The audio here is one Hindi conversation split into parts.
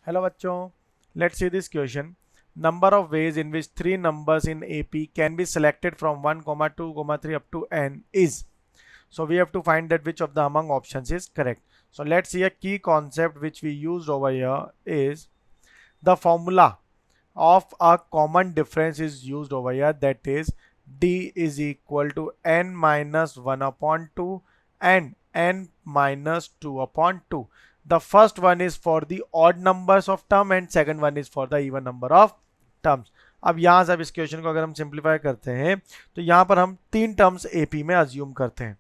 Hello bachcho, let's see this question. Number of ways in which three numbers in AP can be selected from 1, 2, 3 up to n is. So we have to find that which of the among options is correct. So let's see a key concept which we used over here is the formula of a common difference is used over here, that is d is equal to n minus 1 upon 2 and n minus 2 upon 2. The first one is for the odd numbers of term and second one is for the even number of terms. अब यहाँ से अब इस क्वेश्चन को अगर हम सिंप्लीफाई करते हैं तो यहाँ पर हम तीन टर्म्स एपी में अज्यूम करते हैं.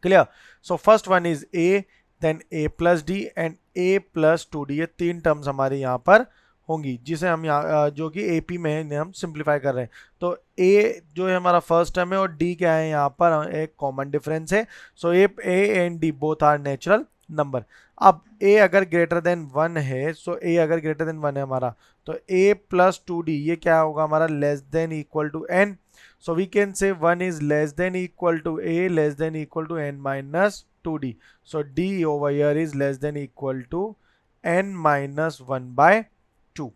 Clear. So first one is a, then a plus d and a plus two d. ये तीन टर्म्स हमारे यहाँ पर होंगी जिसे हम यहाँ जो कि एपी में है हम सिंप्लीफाई कर रहे हैं. तो ए जो है हमारा फर्स्ट टर्म है और डी क्या है यहाँ पर एक कॉमन डिफरेंस है. So a and d both are natural number. अब a अगर ग्रेटर देन 1 है, सो a अगर ग्रेटर देन 1 है हमारा, तो a प्लस 2d ये क्या होगा हमारा less than equal to n. So we can say 1 is less than equal to a less than equal to n minus 2d. So d over here is less than equal to n minus 1 by 2.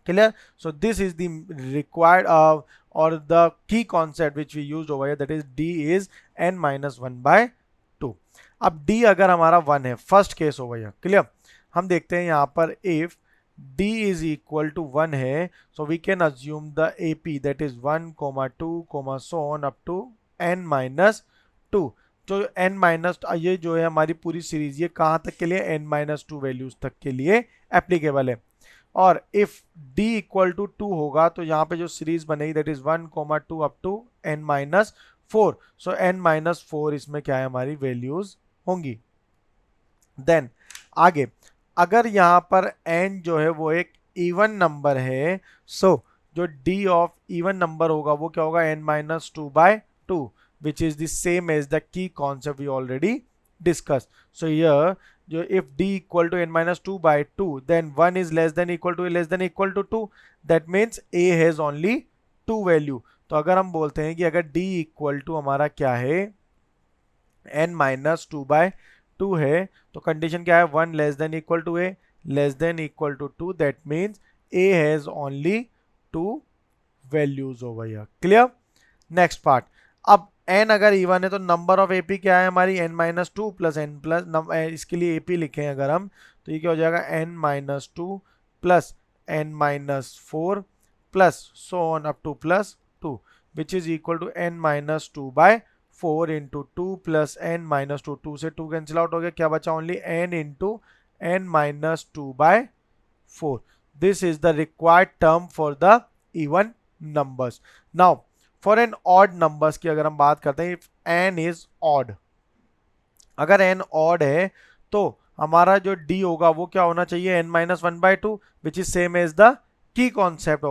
Clear? So this is the required or the key concept which we used over here, that is d is n minus 1 by 2. अब d अगर हमारा 1 है, first case over here. Clear. हम देखते हैं यहाँ पर if d is equal to 1 है, so we can assume the AP that is 1, 2, so on up to n minus 2. तो n माइनस ये जो है हमारी पूरी सीरीज ये कहाँ तक के लिए n माइनस 2 वैल्यूज तक के लिए एप्लीकेबल है. और इफ d इक्वल टू 2 होगा तो यहाँ पे जो सीरीज बनेगी that is 1, 2 up to n minus 4. So n minus 4 इसमें क्या है हमारी वैल्यूज होंगी. देन आगे अगर यहाँ पर n जो है वो एक इवन नंबर है, सो जो d ऑफ इवन नंबर होगा वो क्या होगा n minus 2 by 2, which is the same as the key concept we already discuss. So here जो if d equal to n minus 2 by 2 then 1 इज less than equal to 2, that means a has only 2 value. तो अगर हम बोलते हैं कि अगर d इक्वल टू हमारा क्या है n माइनस 2 बाय 2 है, तो कंडीशन क्या है 1 less than equal to a less than equal to 2, that means a has only 2 values over here. Clear. Next part. अब n अगर इवन है तो नंबर ऑफ एपी क्या है हमारी n minus 2 plus n plus, इसके लिए एपी लिखें अगर हम तो ये क्या हो जाएगा n minus 2 plus n minus 4 plus so on up to plus 2, which is equal to n minus 2 by 4 into 2 plus n minus 2. 2 से 2 कैंसिल आउट हो गया, क्या बचा only n into n minus 2 by 4. This is the required term for the even numbers. Now for an odd numbers की अगर हम बात करते हैं, इफ n इज ऑड, अगर n ऑड है तो हमारा जो d होगा वो क्या होना चाहिए n minus 1 by 2, which is same as the key concept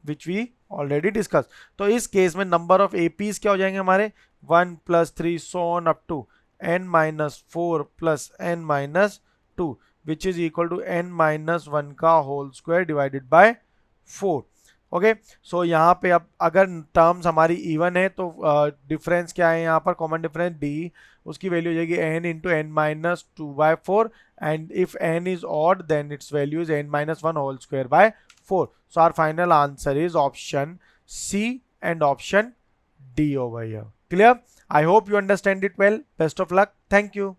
which we already discuss. तो इस केस में नंबर ऑफ एपीज क्या हो जाएंगे हमारे 1 plus 3 so on up to n minus 4 plus n minus 2, which is equal to n minus 1 का whole square divided by 4. Okay. So यहाँ पे अब अगर टर्म्स हमारी इवन है तो डिफरेंस क्या है यहाँ पर, कॉमन डिफरेंस d, उसकी वैल्यू हो जाएगी n into n minus 2 by 4, and if n is odd then its value is n minus 1 whole square by 4. So our final answer is option C and option D over here. Clear? I hope you understand it well. Best of luck. Thank you.